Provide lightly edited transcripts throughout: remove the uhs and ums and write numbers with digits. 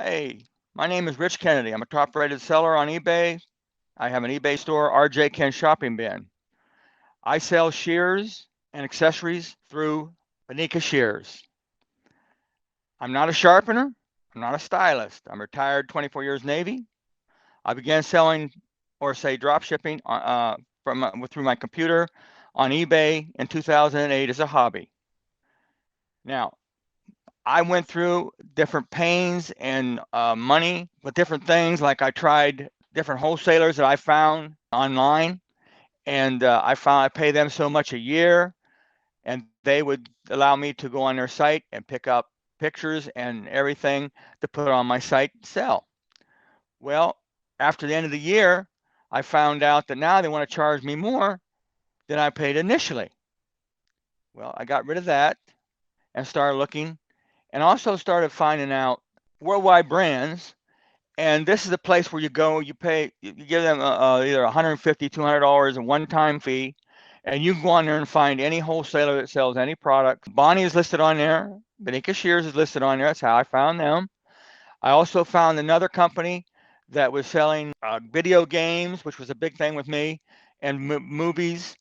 Hey, my name is Rich Kennedy. I'm a top-rated seller on eBay. I have an eBay store, RJ Ken Shopping Bin. I sell shears and accessories through Bonika Shears. I'm not a sharpener. I'm not a stylist. I'm retired 24 years Navy. I began selling, or say drop shipping, through my computer on eBay in 2008 as a hobby. Now, I went through different pains and money with different things. Like I tried different wholesalers that I found online, and I found I pay them so much a year, and they would allow me to go on their site and pick up pictures and everything to put on my site and sell. Well, after the end of the year, I found out that now they want to charge me more than I paid initially. Well, I got rid of that and started looking, and also started finding out worldwide brands. And this is a place where you go, you pay, you give them either $150, $200 a one-time fee, and you can go on there and find any wholesaler that sells any product. Bonnie is listed on there. Bonika Shears is listed on there. That's how I found them. I also found another company that was selling video games, which was a big thing with me, and movies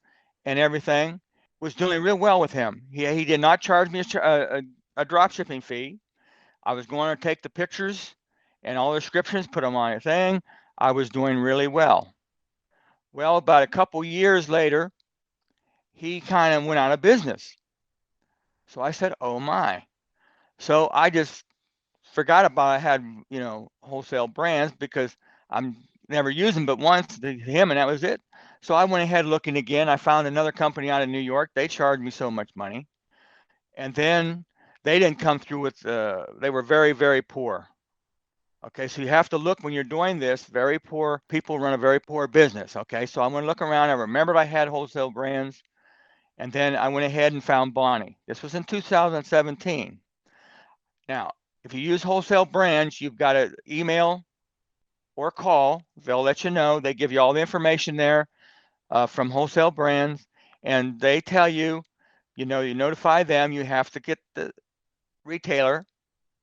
and everything. Was doing real well with him. He did not charge me a drop shipping fee. I was going to take the pictures and all the descriptions, put them on a thing. I was doing really well. Well, about a couple years later, he kind of went out of business. So I said, "Oh my!" So I just forgot about I had wholesale brands because I'm never used them but once to him, and that was it. So I went ahead looking again. I found another company out of New York. They charged me so much money, and then they didn't come through with. They were very, very poor. Okay, so you have to look when you're doing this. Very poor people run a very poor business. Okay, so I'm going to look around. I remembered I had wholesale brands, and then I went ahead and found Bonnie. This was in 2017. Now, if you use wholesale brands, you've got to email or call. They'll let you know. They give you all the information there from wholesale brands, and they tell you, you notify them. You have to get the retailer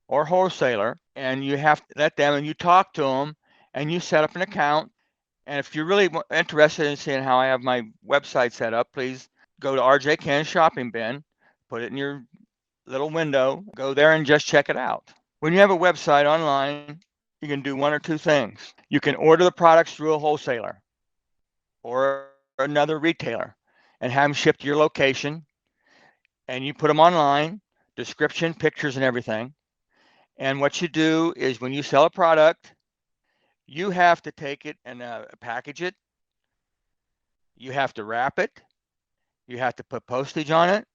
or wholesaler, and you have to let them, and you talk to them, and you set up an account. And if you're really interested in seeing how I have my website set up, please go to RJ Ken Shopping Bin, put it in your little window, go there and just check it out. When you have a website online, you can do one or two things. You can order the products through a wholesaler or another retailer and have them shipped to your location, and you put them online, description, pictures, and everything. And what you do is when you sell a product, you have to take it and package it. You have to wrap it. You have to put postage on it,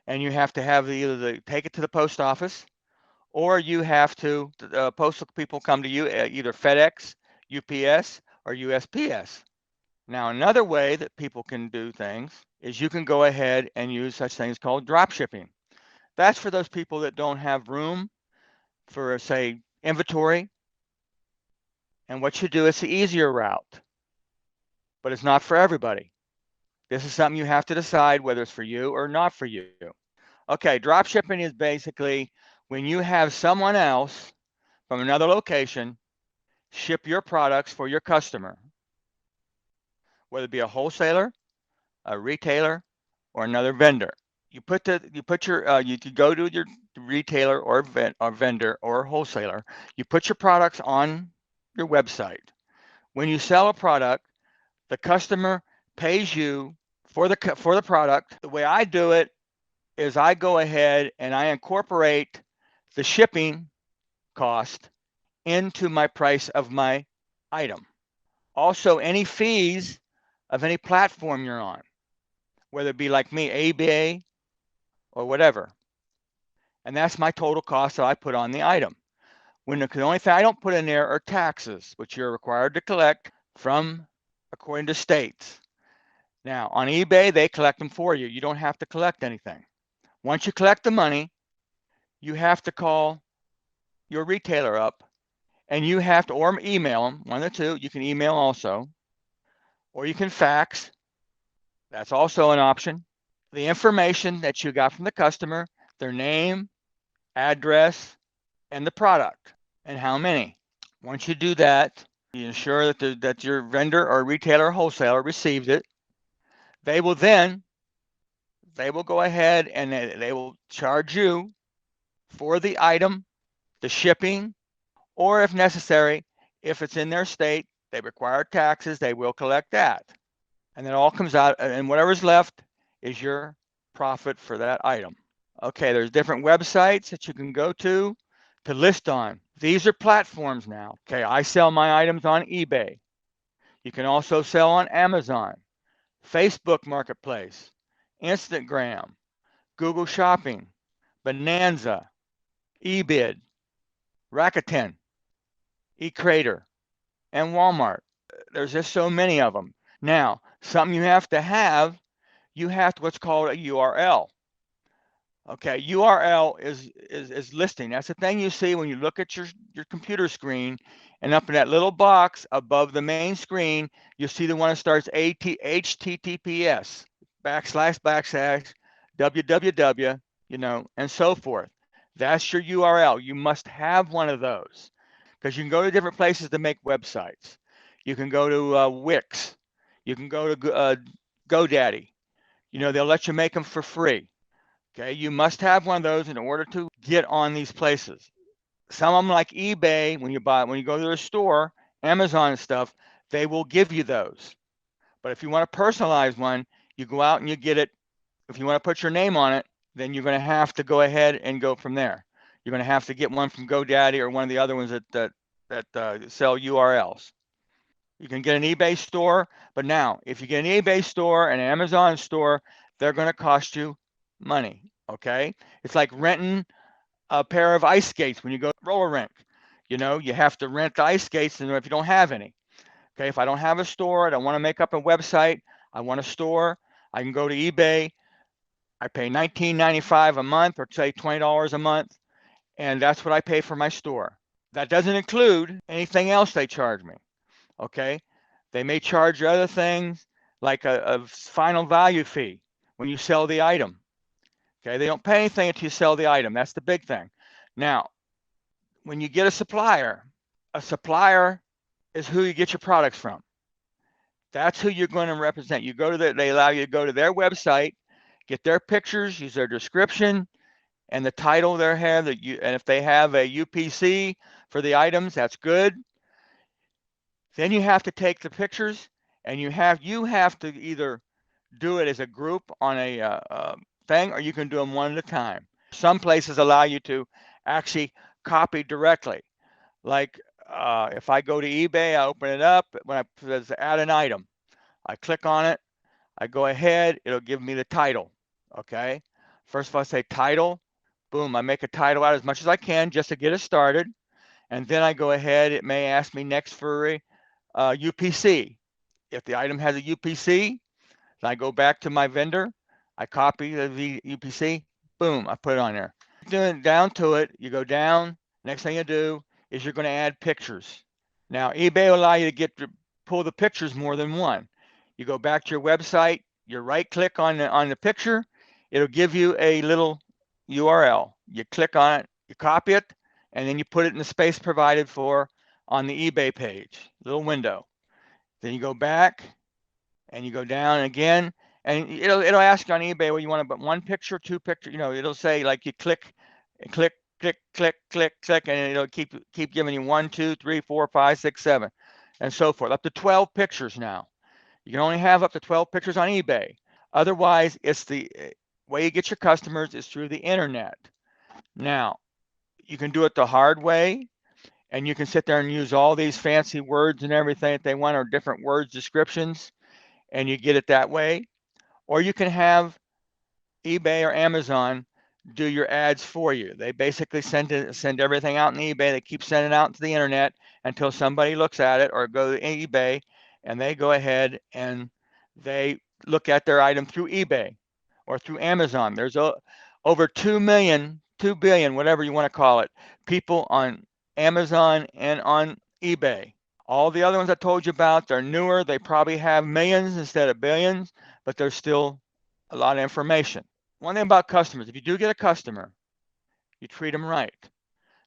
and you have to have take it to the post office, or you have to postal people come to you either FedEx, UPS, or USPS. Now, another way that people can do things is you can go ahead and use such things called drop shipping. That's for those people that don't have room for, say, inventory. And what you do is the easier route, but it's not for everybody. This is something you have to decide whether it's for you or not for you. Okay, drop shipping is basically when you have someone else from another location ship your products for your customer, whether it be a wholesaler, a retailer, or another vendor. You could go to your retailer or vendor or wholesaler. You put your products on your website. When you sell a product, the customer pays you for the product. The way I do it is I go ahead and I incorporate the shipping cost into my price of my item. Also, any fees of any platform you're on, whether it be like me, eBay or whatever. And that's my total cost that I put on the item. The only thing I don't put in there are taxes, which you're required to collect from according to states. Now, on eBay, they collect them for you. You don't have to collect anything. Once you collect the money, you have to call your retailer up, and you have to, or email them, one of the two. You can email also, or you can fax. That's also an option. The information that you got from the customer, their name, address, and the product. and how many. Once you do that, you ensure that your vendor or retailer or wholesaler received it. They will then they will go ahead and they will charge you for the item, the shipping, or if necessary, if it's in their state, they require taxes, they will collect that. And then it all comes out, and whatever's left is your profit for that item. Okay, there's different websites that you can go to list on. These are platforms now. Okay, I sell my items on eBay. You can also sell on Amazon, Facebook Marketplace, Instagram, Google Shopping, Bonanza, eBid, Rakuten, eCrater, and Walmart. There's just so many of them. Now, something you have to what's called a URL. Okay, URL is listing. That's the thing you see when you look at your computer screen, and up in that little box above the main screen, you'll see the one that starts HTTPS // www, and so forth. That's your URL. You must have one of those because you can go to different places to make websites. You can go to Wix. You can go to GoDaddy. They'll let you make them for free. Okay, you must have one of those in order to get on these places. Some of them, like eBay, when you go to their store, Amazon and stuff, they will give you those. But if you want to personalize one, you go out and you get it. If you want to put your name on it, then you're going to have to go ahead and go from there. You're going to have to get one from GoDaddy or one of the other ones that sell URLs. You can get an eBay store, but now if you get an eBay store and an Amazon store, they're going to cost you money. Okay, it's like renting a pair of ice skates when you go to roller rink. You have to rent the ice skates, and if you don't have any. Okay, if I don't have a store, I don't want to make up a website, I want a store, I can go to eBay. I pay $19.95 a month, or say $20 a month, and that's what I pay for my store. That doesn't include anything else they charge me. Okay, they may charge you other things like a final value fee when you sell the item. Okay, they don't pay anything until you sell the item. That's the big thing. Now, when you get a supplier is who you get your products from. That's who you're going to represent. They allow you to go to their website, get their pictures, use their description and the title they have, and if they have a UPC for the items, that's good. Then you have to take the pictures, and you have to either do it as a group on a thing, or you can do them one at a time. Some places allow you to actually copy directly. Like if I go to eBay, I open it up. When I says add an item, I click on it. I go ahead. It'll give me the title. Okay. First of all, I say title. Boom. I make a title out as much as I can just to get it started. And then I go ahead. It may ask me next for a UPC. If the item has a UPC, then I go back to my vendor. I copy the UPC. Boom. I put it on there. Down to it, you go down. Next thing you do is you're going to add pictures. Now, eBay will allow you to pull the pictures more than one. You go back to your website, you right click on the picture, it'll give you a little URL. You click on it, you copy it, and then you put it in the space provided for on the eBay page, little window. Then you go back and you go down again, and it'll ask you on eBay what you want to put, one picture, two pictures. It'll say like you click, click, click, click, click, click, and it'll keep giving you 1, 2, 3, 4, 5, 6, 7, and so forth, up to 12 pictures now. You can only have up to 12 pictures on eBay. Otherwise, it's the way you get your customers is through the internet. Now, you can do it the hard way, and you can sit there and use all these fancy words and everything that they want, or different words descriptions, and you get it that way. Or you can have eBay or Amazon do your ads for you. They basically send everything out on eBay. They keep sending it out to the internet until somebody looks at it, or go to eBay and they go ahead and they look at their item through eBay or through Amazon. There's over 2 billion, whatever you want to call it, people on Amazon and on eBay. All the other ones I told you about, they're newer. They probably have millions instead of billions, but there's still a lot of information. One thing about customers, if you do get a customer, you treat them right.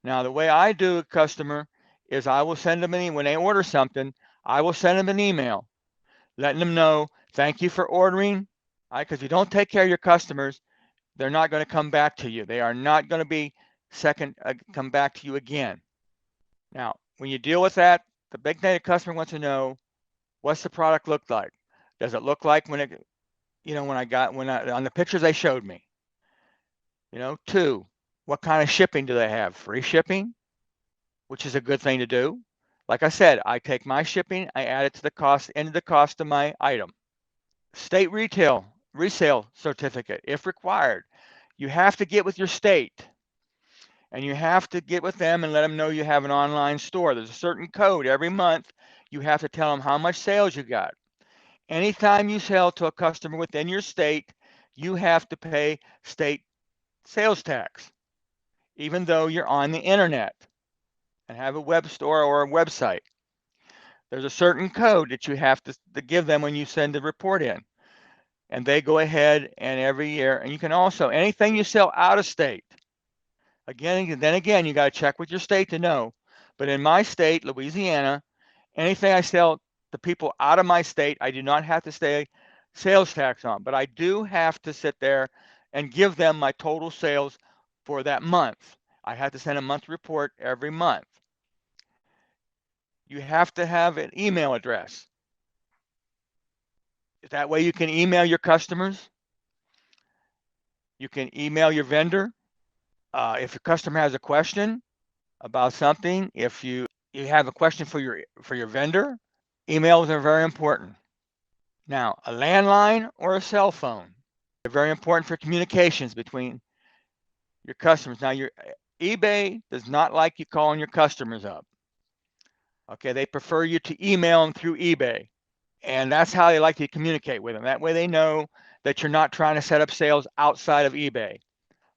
Now, the way I do a customer is I will send them when they order something, I will send them an email letting them know, thank you for ordering. Because if you don't take care of your customers, they're not going to come back to you. They are not going to be come back to you again. Now, when you deal with that, the big thing the customer wants to know, what's the product look like? Does it look like when on the pictures they showed me? Two, what kind of shipping do they have? Free shipping, which is a good thing to do. Like I said, I take my shipping, I add it to the cost, into the cost of my item. State resale certificate, if required. You have to get with your state, and you have to get with them and let them know you have an online store. There's a certain code every month. You have to tell them how much sales you got. Anytime you sell to a customer within your state, you have to pay state sales tax, even though you're on the internet and have a web store or a website. There's a certain code that you have to give them when you send the report in. And they go ahead and every year, and you can also, anything you sell out of state, again, you got to check with your state to know. But in my state, Louisiana, anything I sell to people out of my state, I do not have to pay sales tax on, but I do have to sit there and give them my total sales for that month. I have to send a monthly report every month. You have to have an email address. That way you can email your customers. You can email your vendor. If your customer has a question about something, if you have a question for your vendor, emails are very important. Now, a landline or a cell phone, they're very important for communications between your customers. Now, your eBay does not like you calling your customers up. Okay, they prefer you to email them through eBay, and that's how they like you to communicate with them. That way they know that you're not trying to set up sales outside of eBay.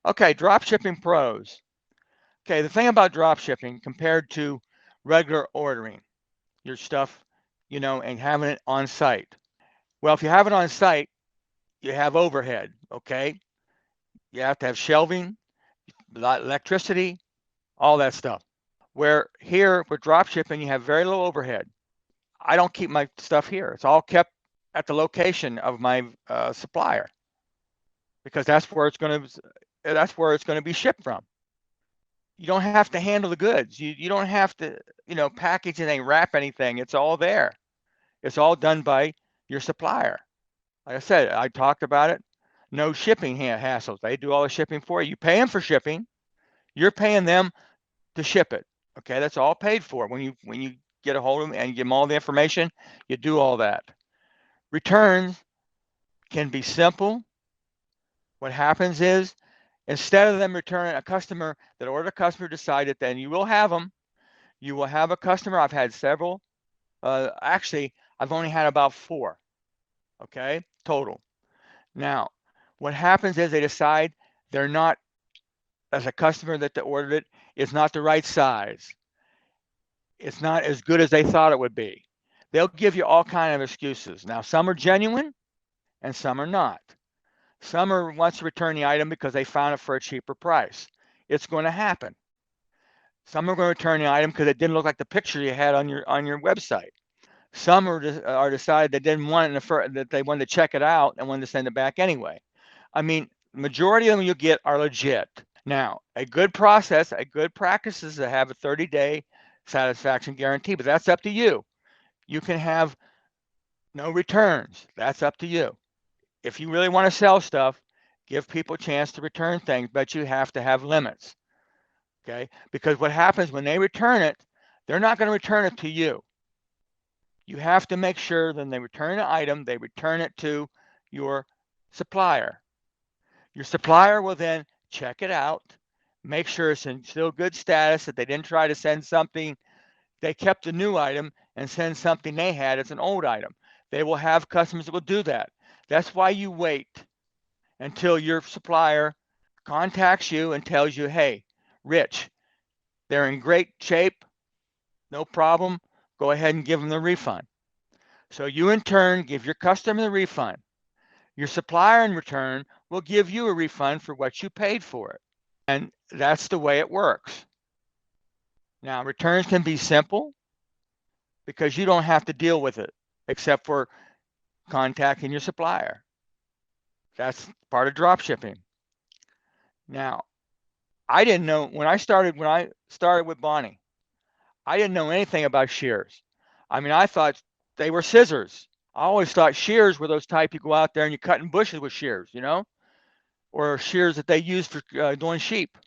Okay, drop shipping pros. Okay, the thing about drop shipping compared to regular ordering your stuff, and having it on site. Well, if you have it on site, you have overhead, okay? You have to have shelving, electricity, all that stuff. Where here with drop shipping, you have very low overhead. I don't keep my stuff here. It's all kept at the location of my supplier, because that's where it's going to be shipped from. You don't have to handle the goods. You don't have to, package anything, wrap anything. It's all there. It's all done by your supplier. Like I said, I talked about it. No shipping hassles. They do all the shipping for you. You pay them for shipping. You're paying them to ship it. Okay, that's all paid for. When you get a hold of them and give them all the information, you do all that. Returns can be simple. What happens is, instead of them returning a customer that ordered a customer decided, then you will have them. You will have a customer. I've had several. Actually, I've only had about 4. Okay, total. Now, what happens is they decide they're not, as a customer that they ordered it, is not the right size. It's not as good as they thought it would be. They'll give you all kind of excuses. Now, some are genuine and some are not. Some wants to return the item because they found it for a cheaper price. It's going to happen. Some are going to return the item because it didn't look like the picture you had on your website. Some are decided they didn't want it that they wanted to check it out and wanted to send it back anyway. I mean, the majority of them you get are legit. Now, a good process, a good practice is to have a 30-day satisfaction guarantee, but that's up to you. You can have no returns. That's up to you. If you really want to sell stuff, give people a chance to return things, but you have to have limits. Okay? Because what happens when they return it, they're not going to return it to you. You have to make sure that when they return an item, they return it to your supplier. Your supplier will then check it out, make sure it's in still good status, that they didn't try to send something, they kept a new item and send something they had as an old item. They will have customers that will do that. That's why you wait until your supplier contacts you and tells you, hey, Rich, they're in great shape, no problem, go ahead and give them the refund. So you in turn give your customer the refund. Your supplier in return will give you a refund for what you paid for it. And that's the way it works. Now, returns can be simple because you don't have to deal with it except for contacting your supplier. That's part of drop shipping. Now, I didn't know when I started with Bonnie, I didn't know anything about shears. I mean, I thought they were scissors. I always thought shears were those type you go out there and you cut in bushes with shears, or shears that they use for doing sheep.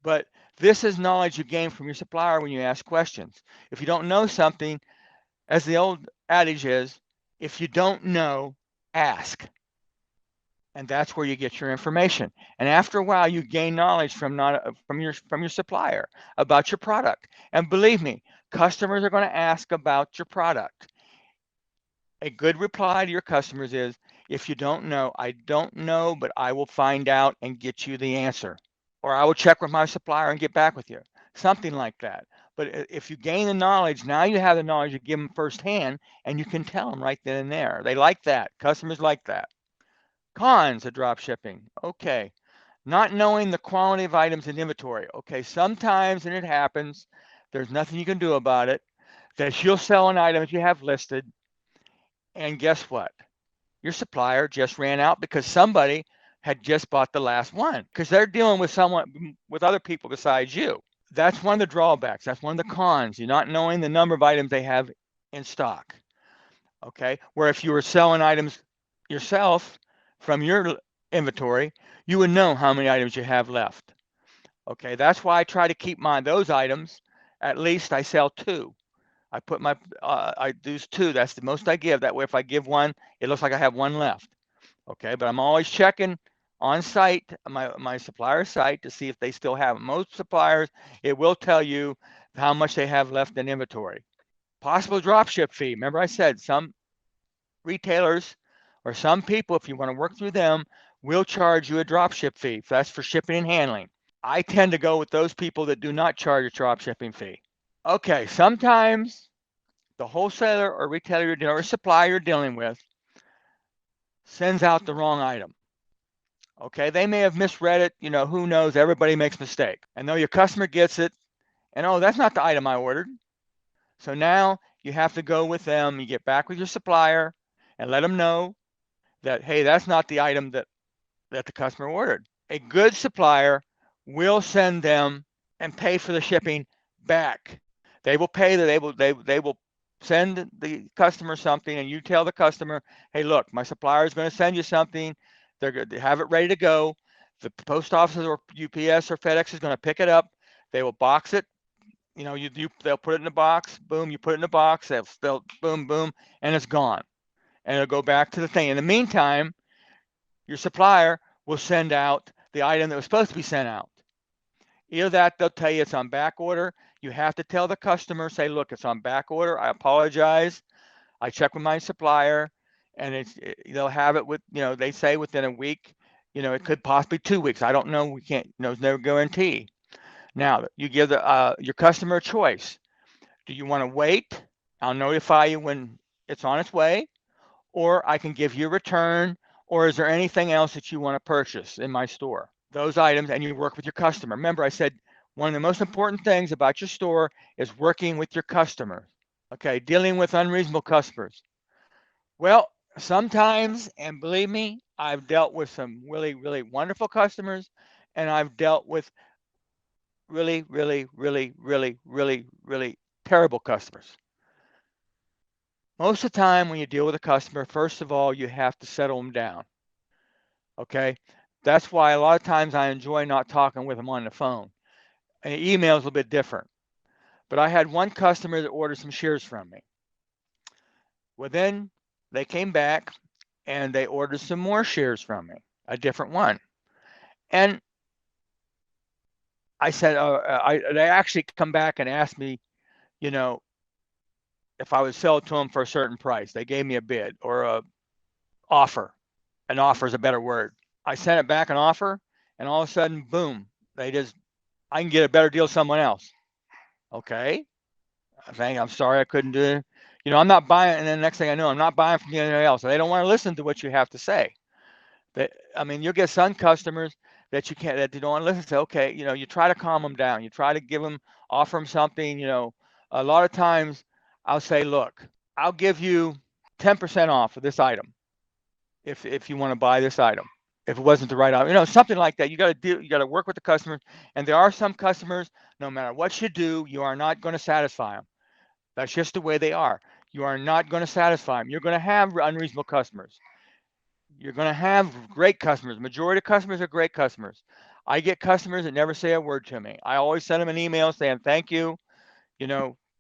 But this is knowledge you gain from your supplier when you ask questions. If you don't know something, as the old adage is, if you don't know, ask. And that's where you get your information. And after a while, you gain knowledge from your supplier about your product. And believe me, customers are going to ask about your product. A good reply to your customers is, if you don't know, I don't know, but I will find out and get you the answer. Or I will check with my supplier and get back with you. Something like that. But if you gain the knowledge, now you have the knowledge, you give them firsthand, and you can tell them right then and there. They like that. Customers like that. Cons of drop shipping. Okay. Not knowing the quantity of items in inventory. Okay. Sometimes, and it happens, there's nothing you can do about it, that you'll sell an item that you have listed, and guess what? Your supplier just ran out because somebody had just bought the last one because they're dealing with with other people besides you. That's one of the drawbacks. That's one of the cons. You're not knowing the number of items they have in stock. Okay. Where if you were selling items yourself from your inventory, you would know how many items you have left. Okay. That's why I try to keep those items. At least I sell two. I put I do two. That's the most I give. That way, if I give one, it looks like I have one left. Okay. But I'm always checking on site, my supplier site, to see if they still have it. Most suppliers, it will tell you how much they have left in inventory. Possible drop ship fee. Remember I said some retailers or some people, if you want to work through them, will charge you a drop ship fee. That's for shipping and handling. I tend to go with those people that do not charge a drop shipping fee. Okay, sometimes the wholesaler or retailer or supplier you're dealing with sends out the wrong item. Okay, they may have misread it. Who knows? Everybody makes mistakes. And though your customer gets it, and oh, that's not the item I ordered. So now you have to go with them. You get back with your supplier and let them know that, hey, that's not the item that the customer ordered. A good supplier will send them and pay for the shipping back. They will pay that they will send the customer something, and you tell the customer, hey, look, my supplier is going to send you something. They're going to have it ready to go. The post office or UPS or FedEx is going to pick it up. They will box it. They'll put it in the box. Boom, you put it in the box. They'll boom, boom, and it's gone. And it'll go back to the thing. In the meantime, your supplier will send out the item that was supposed to be sent out. Either that, they'll tell you it's on back order. You have to tell the customer, say, look, it's on back order. I apologize. I checked with my supplier, and they'll have it they say within a week. It could possibly 2 weeks. I don't know. We can't. There's no guarantee. Now, you give your customer a choice. Do you want to wait? I'll notify you when it's on its way, or I can give you a return, or is there anything else that you want to purchase in my store? Those items, and you work with your customer. Remember, I said one of the most important things about your store is working with your customers. Okay, dealing with unreasonable customers. Well, sometimes, and believe me, I've dealt with some really, really wonderful customers, and I've dealt with really, really, really, really, really, really terrible customers. Most of the time when you deal with a customer, first of all, you have to settle them down. Okay? That's why a lot of times I enjoy not talking with them on the phone. And email is a little bit different. But I had one customer that ordered some shears from me. Well, then they came back and they ordered some more shears from me, a different one. And I said, they actually come back and asked me, if I would sell it to them for a certain price. They gave me a bid or a offer. An offer is a better word. I sent it back an offer, and all of a sudden, boom, I can get a better deal someone else. Okay. I'm sorry I couldn't do it. I'm not buying, and then the next thing I know, I'm not buying from anybody else. They don't want to listen to what you have to say. You'll get some customers, that you can't, that they don't want to listen. Say, okay, you try to calm them down. You try to offer them something. A lot of times I'll say, look, I'll give you 10% off of this item if you want to buy this item. If it wasn't the right item, something like that. You got to do. You got to work with the customers. And there are some customers, no matter what you do, you are not going to satisfy them. That's just the way they are. You are not going to satisfy them. You're going to have unreasonable customers. You're going to have great customers. Majority of customers are great customers. I get customers that never say a word to me. I always send them an email saying thank you,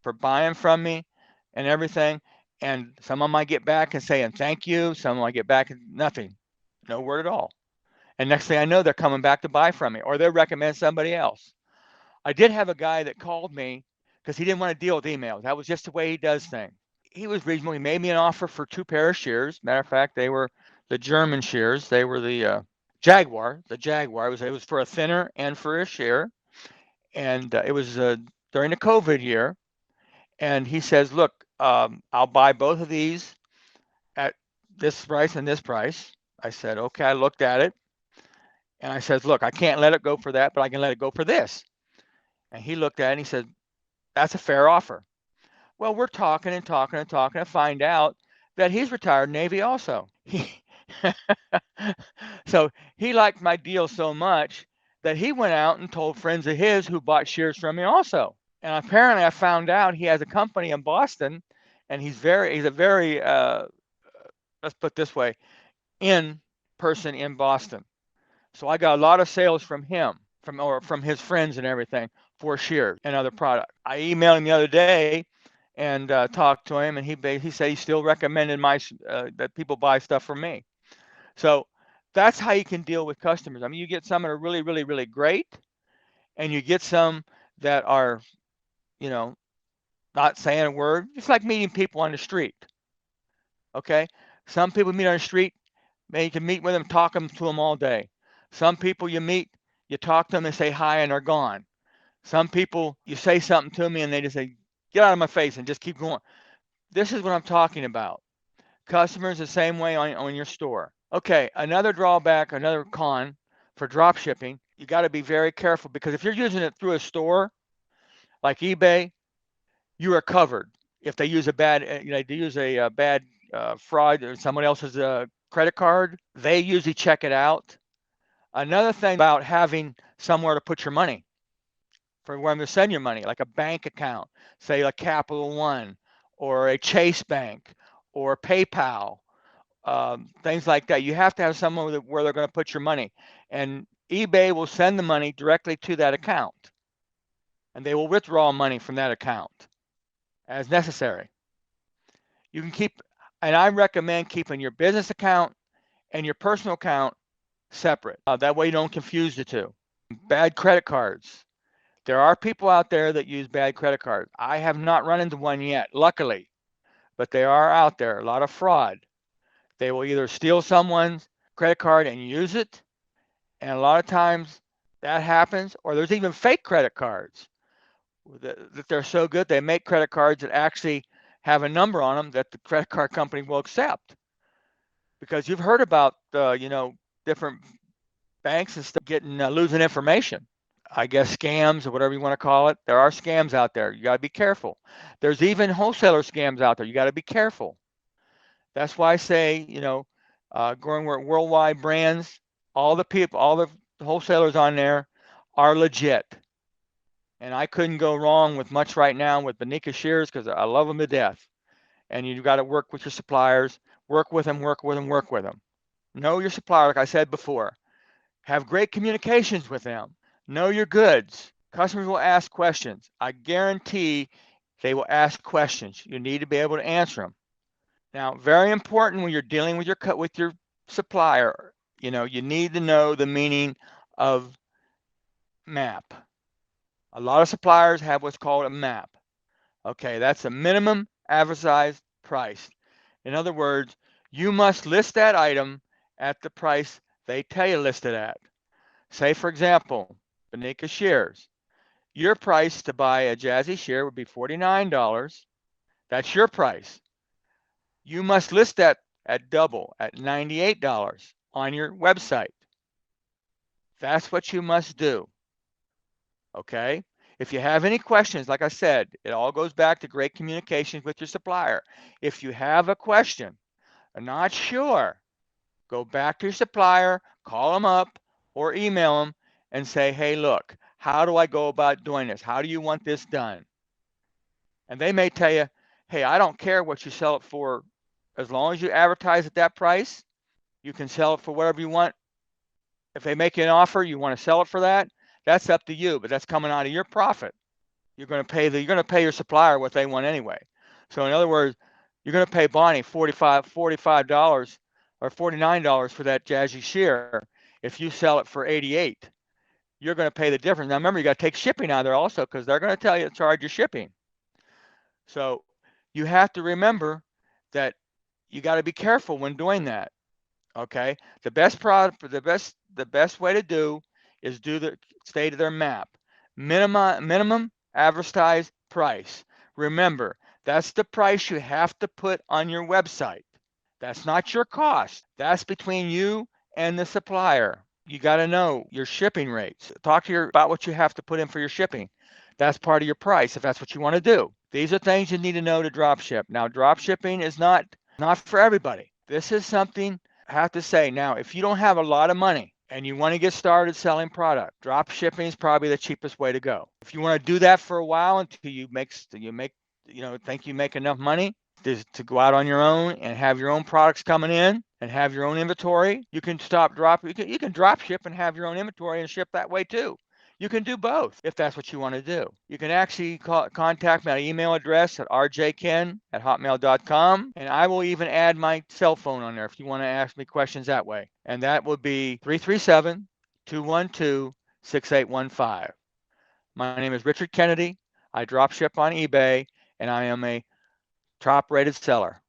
for buying from me and everything. And some of them I get back and saying thank you. Some of them I get back and nothing, no word at all. And next thing I know, they're coming back to buy from me, or they'll recommend somebody else. I did have a guy that called me because he didn't want to deal with emails. That was just the way he does things. He was reasonable. He made me an offer for 2 pair of shears. Matter of fact, they were the German shears. They were the Jaguar. The Jaguar it was for a thinner and for a shear, and it was during the COVID year. And he says, "Look, I'll buy both of these at this price and this price." I said, "Okay." I looked at it and I said, "Look, I can't let it go for that, but I can let it go for this." And he looked at it and he said, "That's a fair offer." Well, we're talking and talking and talking and find out that he's retired Navy also. So he liked my deal so much that he went out and told friends of his who bought shears from me also. And apparently I found out he has a company in Boston, and he's a very let's put it this way, in person in Boston. So I got a lot of sales from him, from his friends and everything, for shears and other products. I emailed him the other day and talked to him, and he said he still recommended that people buy stuff from me. So that's how you can deal with customers. I mean, you get some that are really, really, really great, and you get some that are, you know, not saying a word. It's like meeting people on the street. Okay, some people meet on the street, man, you can meet with them, talk to them all day. Some people you meet, you talk to them and say hi, and they're gone. Some people, you say something to me, and they just say, "Get out of my face," and just keep going. This is what I'm talking about. Customers the same way on your store. Okay, another drawback, another con for drop shipping, you got to be very careful, because if you're using it through a store like eBay, you are covered. If they use a bad, they use a bad fraud or someone else's credit card, they usually check it out. Another thing about having somewhere to put your money, for where to send your money, like a bank account, say a Capital One or a Chase Bank or PayPal, things like that. You have to have somewhere where they're going to put your money, and eBay will send the money directly to that account, and they will withdraw money from that account as necessary. You can keep, and I recommend keeping your business account and your personal account separate. That way you don't confuse the two. Bad credit cards. There are people out there that use bad credit cards. I have not run into one yet, luckily, but they are out there. A lot of fraud. They will either steal someone's credit card and use it, and a lot of times that happens, or there's even fake credit cards that they're so good they make credit cards that actually have a number on them that the credit card company will accept. Because you've heard about different banks and stuff getting losing information. I guess scams or whatever you want to call it. There are scams out there. You got to be careful. There's even wholesaler scams out there. You got to be careful. That's why I say, going with worldwide brands, all the people, all the wholesalers on there are legit. And I couldn't go wrong with much right now with Bonika Shears, because I love them to death. And you've got to work with your suppliers, work with them, work with them, work with them. Know your supplier, like I said before. Have great communications with them. Know your goods. Customers will ask questions. I guarantee they will ask questions. You need to be able to answer them. Now, very important when you're dealing with your supplier, you need to know the meaning of MAP. A lot of suppliers have what's called a MAP. Okay, that's a minimum advertised price. In other words, you must list that item at the price they tell you to list it at. Say, for example, Bonika Shears. Your price to buy a Jazzy shear would be $49. That's your price. You must list that at double, at $98 on your website. That's what you must do. Okay? If you have any questions, like I said, it all goes back to great communications with your supplier. If you have a question, are not sure, go back to your supplier, call them up or email them and say, hey, look, how do I go about doing this? How do you want this done? And they may tell you, hey, I don't care what you sell it for. As long as you advertise at that price, you can sell it for whatever you want. If they make you an offer, you want to sell it for that, that's up to you, but that's coming out of your profit. You're going to pay your supplier what they want anyway. So in other words, you're going to pay Bonnie $45 or $49 for that Jazzy shear. If you sell it for 88, you're going to pay the difference. Now remember, you got to take shipping out of there also, because they're going to tell you to charge you shipping. So you have to remember that you got to be careful when doing that. Okay, the best product, the best way to do is stay to their map. Minimum advertised price. Remember, that's the price you have to put on your website. That's not your cost. That's between you and the supplier. You got to know your shipping rates. Talk to about what you have to put in for your shipping. That's part of your price if that's what you want to do. These are things you need to know to drop ship. Now, drop shipping is not for everybody. This is something I have to say. Now, if you don't have a lot of money and you want to get started selling product, drop shipping is probably the cheapest way to go. If you want to do that for a while until you think you make enough money to go out on your own and have your own products coming in and have your own inventory, you can you can drop ship and have your own inventory and ship that way too. You can do both if that's what you want to do. You can actually contact my email address at rjken@hotmail.com, and I will even add my cell phone on there if you want to ask me questions that way. And that would be 337-212-6815. My name is Richard Kennedy. I drop ship on eBay, and I am a top-rated seller.